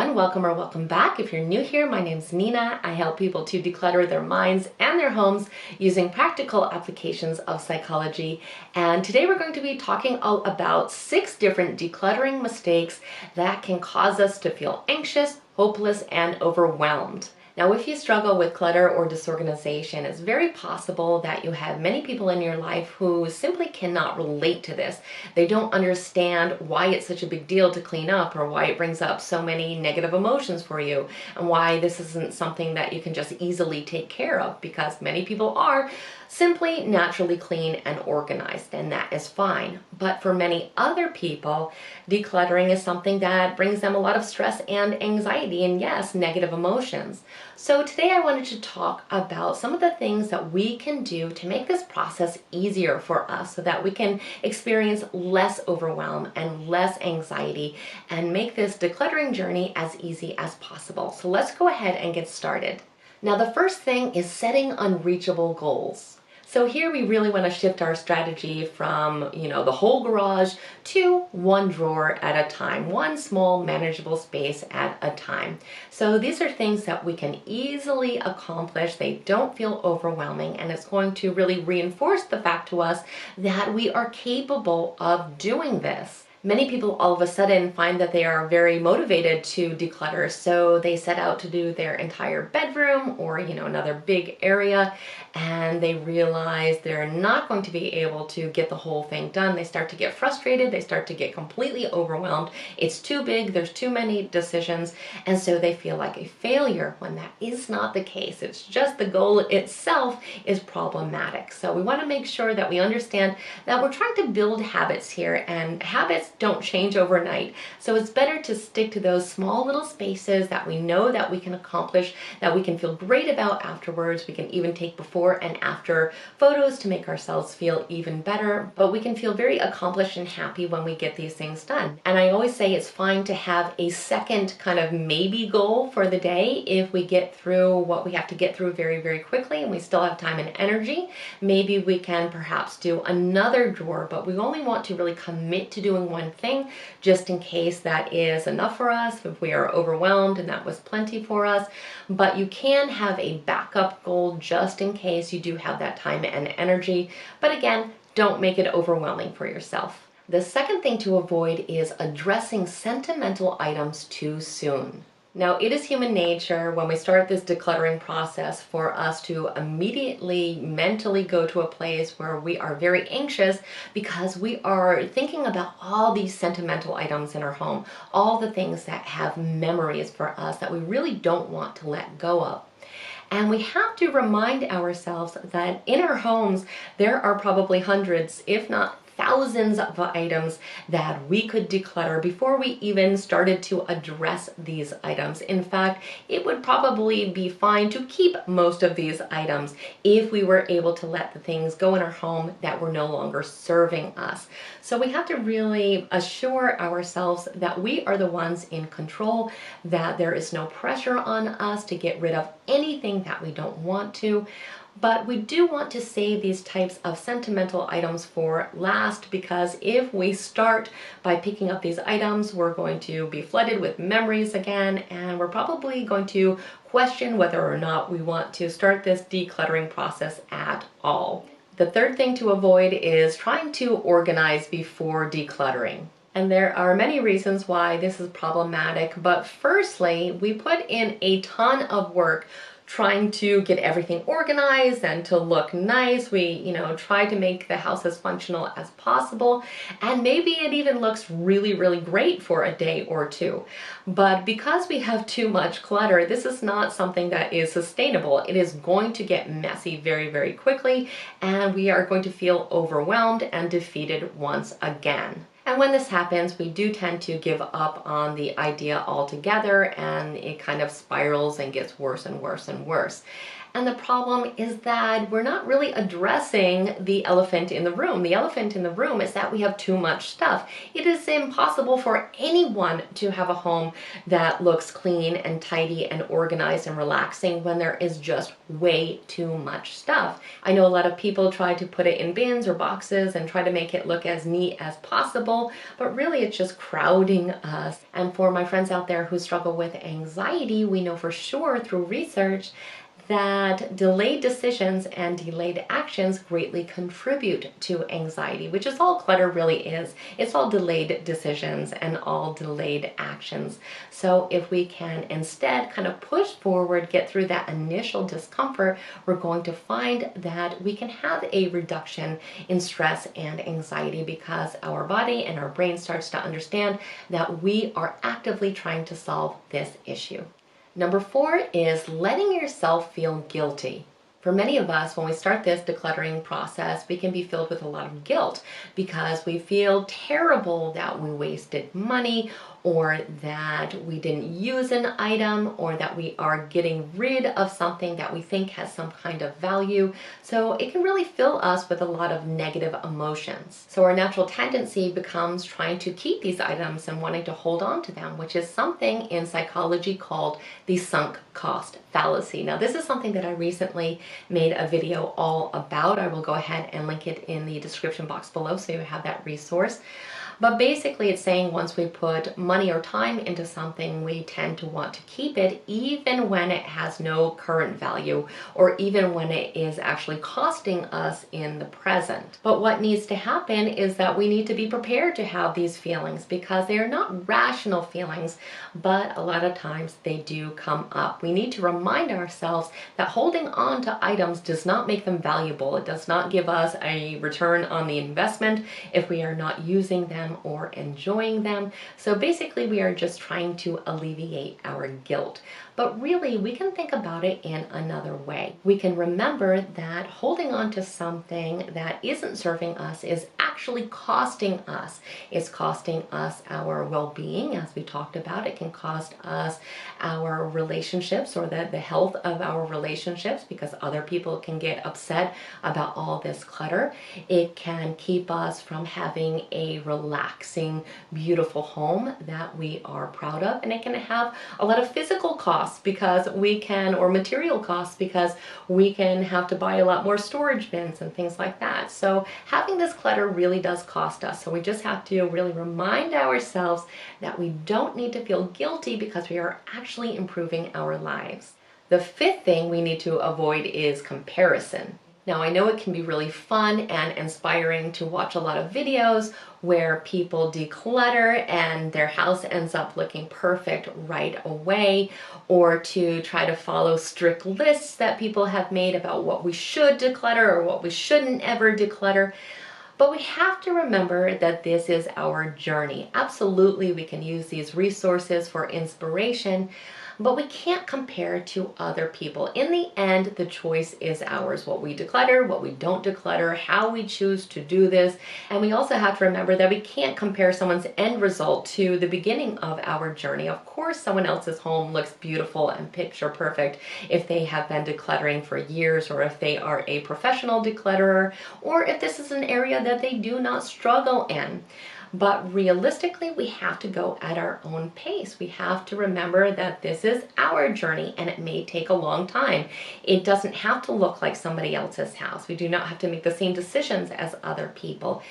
everyone, welcome or welcome back. If you're new here, my name's Nena. I help people to declutter their minds and their homes using practical applications of psychology. And today we're going to be talking all about 6 different decluttering mistakes that can cause us to feel anxious, hopeless, and overwhelmed. Now, if you struggle with clutter or disorganization, it's very possible that you have many people in your life who simply cannot relate to this. They don't understand why it's such a big deal to clean up, or why it brings up so many negative emotions for you, and why this isn't something that you can just easily take care of, because many people are simply naturally clean and organized, and that is fine. But for many other people, decluttering is something that brings them a lot of stress and anxiety, and yes, negative emotions. So today I wanted to talk about some of the things that we can do to make this process easier for us so that we can experience less overwhelm and less anxiety and make this decluttering journey as easy as possible. So let's go ahead and get started. Now, the first thing is setting unreachable goals. So here we really want to shift our strategy from, the whole garage to one drawer at a time, one small manageable space at a time. So these are things that we can easily accomplish. They don't feel overwhelming, and it's going to really reinforce the fact to us that we are capable of doing this. Many people all of a sudden find that they are very motivated to declutter, so they set out to do their entire bedroom or, another big area, and they realize they're not going to be able to get the whole thing done. They start to get frustrated, they start to get completely overwhelmed. It's too big, there's too many decisions, and so they feel like a failure when that is not the case. It's just the goal itself is problematic. So we want to make sure that we understand that we're trying to build habits here, and habits don't change overnight. So it's better to stick to those small little spaces that we know that we can accomplish, that we can feel great about afterwards. We can even take before and after photos to make ourselves feel even better, but we can feel very accomplished and happy when we get these things done. And I always say it's fine to have a second kind of maybe goal for the day if we get through what we have to get through very, very quickly and we still have time and energy. Maybe we can perhaps do another drawer, but we only want to really commit to doing one thing just in case that is enough for us, if we are overwhelmed and that was plenty for us. But you can have a backup goal just in case you do have that time and energy. But again, don't make it overwhelming for yourself. The second thing to avoid is addressing sentimental items too soon. Now, it is human nature when we start this decluttering process for us to immediately mentally go to a place where we are very anxious because we are thinking about all these sentimental items in our home, all the things that have memories for us that we really don't want to let go of. And we have to remind ourselves that in our homes, there are probably hundreds, if not thousands of items that we could declutter before we even started to address these items. In fact, it would probably be fine to keep most of these items if we were able to let the things go in our home that were no longer serving us. So we have to really assure ourselves that we are the ones in control, that there is no pressure on us to get rid of anything that we don't want to. But we do want to save these types of sentimental items for last, because if we start by picking up these items, we're going to be flooded with memories again, and we're probably going to question whether or not we want to start this decluttering process at all. The third thing to avoid is trying to organize before decluttering. And there are many reasons why this is problematic, but firstly, we put in a ton of work trying to get everything organized and to look nice. We, try to make the house as functional as possible. And maybe it even looks really, really great for a day or two. But because we have too much clutter, this is not something that is sustainable. It is going to get messy very, very quickly, and we are going to feel overwhelmed and defeated once again. And when this happens, we do tend to give up on the idea altogether, and it kind of spirals and gets worse and worse and worse. And the problem is that we're not really addressing the elephant in the room. The elephant in the room is that we have too much stuff. It is impossible for anyone to have a home that looks clean and tidy and organized and relaxing when there is just way too much stuff. I know a lot of people try to put it in bins or boxes and try to make it look as neat as possible, but really it's just crowding us. And for my friends out there who struggle with anxiety, we know for sure through research that delayed decisions and delayed actions greatly contribute to anxiety, which is all clutter really is. It's all delayed decisions and all delayed actions. So if we can instead kind of push forward, get through that initial discomfort, we're going to find that we can have a reduction in stress and anxiety because our body and our brain starts to understand that we are actively trying to solve this issue. Number 4 is letting yourself feel guilty. For many of us, when we start this decluttering process, we can be filled with a lot of guilt because we feel terrible that we wasted money, or that we didn't use an item, or that we are getting rid of something that we think has some kind of value. So it can really fill us with a lot of negative emotions. So our natural tendency becomes trying to keep these items and wanting to hold on to them, which is something in psychology called the sunk cost fallacy. Now, this is something that I recently made a video all about. I will go ahead and link it in the description box below so you have that resource. But basically it's saying once we put money or time into something, we tend to want to keep it even when it has no current value or even when it is actually costing us in the present. But what needs to happen is that we need to be prepared to have these feelings because they are not rational feelings, but a lot of times they do come up. We need to remind ourselves that holding on to items does not make them valuable. It does not give us a return on the investment if we are not using them or enjoying them. So basically we are just trying to alleviate our guilt. But really we can think about it in another way. We can remember that holding on to something that isn't serving us is actually costing us. It's costing us our well-being, as we talked about. It can cost us our relationships or the health of our relationships because other people can get upset about all this clutter. It can keep us from having a relaxing, beautiful home that we are proud of. And it can have a lot of physical costs because we can, or material costs because we can have to buy a lot more storage bins and things like that. So having this clutter really does cost us. So we just have to really remind ourselves that we don't need to feel guilty because we are actually improving our lives. The 5th thing we need to avoid is comparison. Now, I know it can be really fun and inspiring to watch a lot of videos where people declutter and their house ends up looking perfect right away, or to try to follow strict lists that people have made about what we should declutter or what we shouldn't ever declutter. But we have to remember that this is our journey. Absolutely, we can use these resources for inspiration, but we can't compare to other people. In the end, the choice is ours. What we declutter, what we don't declutter, how we choose to do this. And we also have to remember that we can't compare someone's end result to the beginning of our journey. Of course, someone else's home looks beautiful and picture perfect if they have been decluttering for years, or if they are a professional declutterer, or if this is an area that they do not struggle in. But realistically, we have to go at our own pace. We have to remember that this is our journey and it may take a long time. It doesn't have to look like somebody else's house. We do not have to make the same decisions as other people.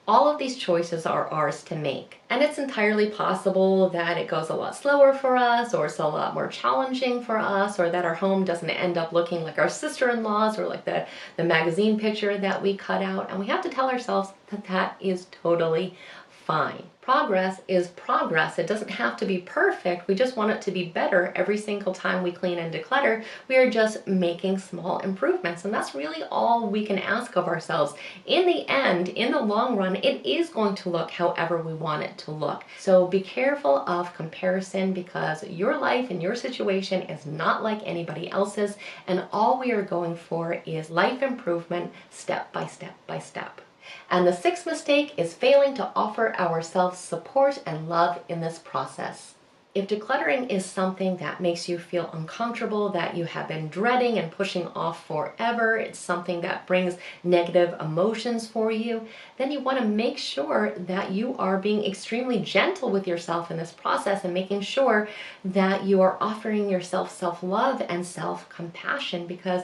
All of these choices are ours to make. And it's entirely possible that it goes a lot slower for us, or it's a lot more challenging for us, or that our home doesn't end up looking like our sister-in-law's or like the magazine picture that we cut out. And we have to tell ourselves that that is totally fine. Progress is progress. It doesn't have to be perfect. We just want it to be better every single time we clean and declutter. We are just making small improvements, and that's really all we can ask of ourselves. In the end, in the long run, it is going to look however we want it to look. So be careful of comparison because your life and your situation is not like anybody else's, and all we are going for is life improvement step by step by step. And the 6th mistake is failing to offer ourselves support and love in this process. If decluttering is something that makes you feel uncomfortable, that you have been dreading and pushing off forever, it's something that brings negative emotions for you, then you want to make sure that you are being extremely gentle with yourself in this process and making sure that you are offering yourself self-love and self-compassion, because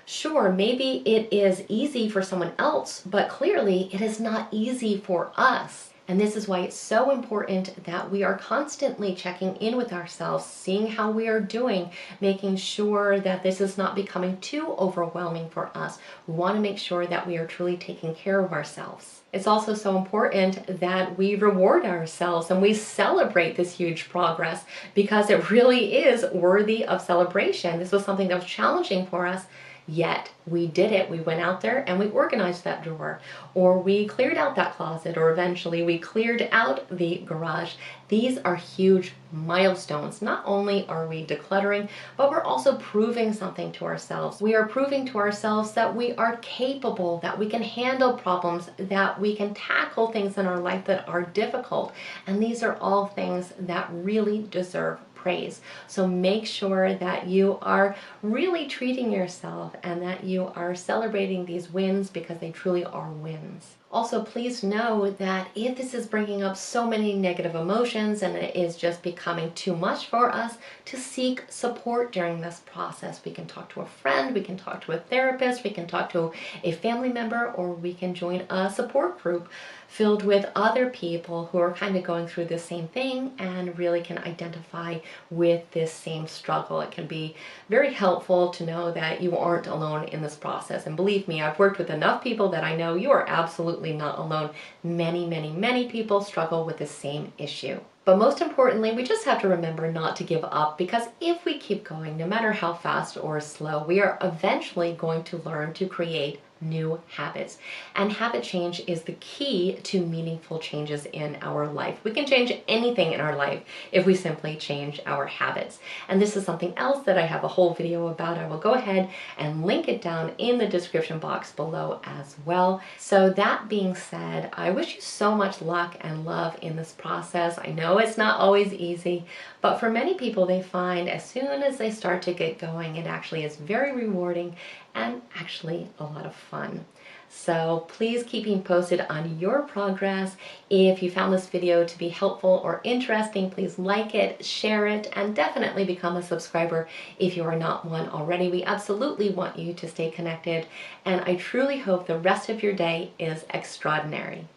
sure, maybe it is easy for someone else, but clearly it is not easy for us. And this is why it's so important that we are constantly checking in with ourselves, seeing how we are doing, making sure that this is not becoming too overwhelming for us. We want to make sure that we are truly taking care of ourselves. It's also so important that we reward ourselves and we celebrate this huge progress, because it really is worthy of celebration. This was something that was challenging for us, yet we did it. We went out there and we organized that drawer, or we cleared out that closet, or eventually we cleared out the garage. These are huge milestones. Not only are we decluttering, but we're also proving something to ourselves. We are proving to ourselves that we are capable, that we can handle problems, that we can tackle things in our life that are difficult. And these are all things that really deserve praise. So make sure that you are really treating yourself and that you are celebrating these wins, because they truly are wins. Also, please know that if this is bringing up so many negative emotions and it is just becoming too much for us, to seek support during this process. We can talk to a friend, we can talk to a therapist, we can talk to a family member, or we can join a support group filled with other people who are kind of going through the same thing and really can identify with this same struggle. It can be very helpful to know that you aren't alone in this process. And believe me, I've worked with enough people that I know you are absolutely not alone. Many, many, many people struggle with the same issue. But most importantly, we just have to remember not to give up, because if we keep going, no matter how fast or slow, we are eventually going to learn to create new habits. And habit change is the key to meaningful changes in our life. We can change anything in our life if we simply change our habits. And this is something else that I have a whole video about. I will go ahead and link it down in the description box below as well. So that being said, I wish you so much luck and love in this process. I know it's not always easy, but for many people, they find as soon as they start to get going, it actually is very rewarding and actually a lot of fun. So please keep me posted on your progress. If you found this video to be helpful or interesting, please like it, share it, and definitely become a subscriber if you are not one already. We absolutely want you to stay connected, and I truly hope the rest of your day is extraordinary.